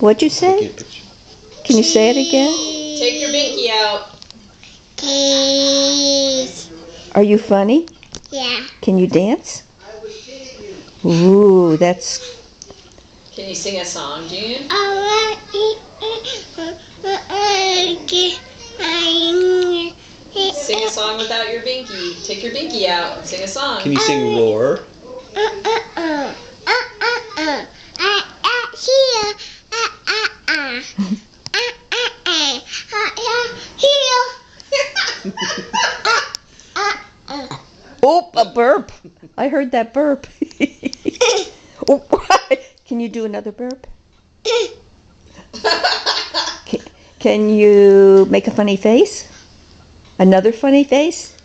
What'd you say? Can you say it again? Take your binky out. Cheese. Are you funny? Yeah. Can you dance? Ooh, that's... Can you sing a song, June? Sing a song without your binky. Take your binky out and sing a song. Can you sing roar? Oh, a burp. I heard that burp. Oh, can you do another burp? Can you make a funny face? Another funny face?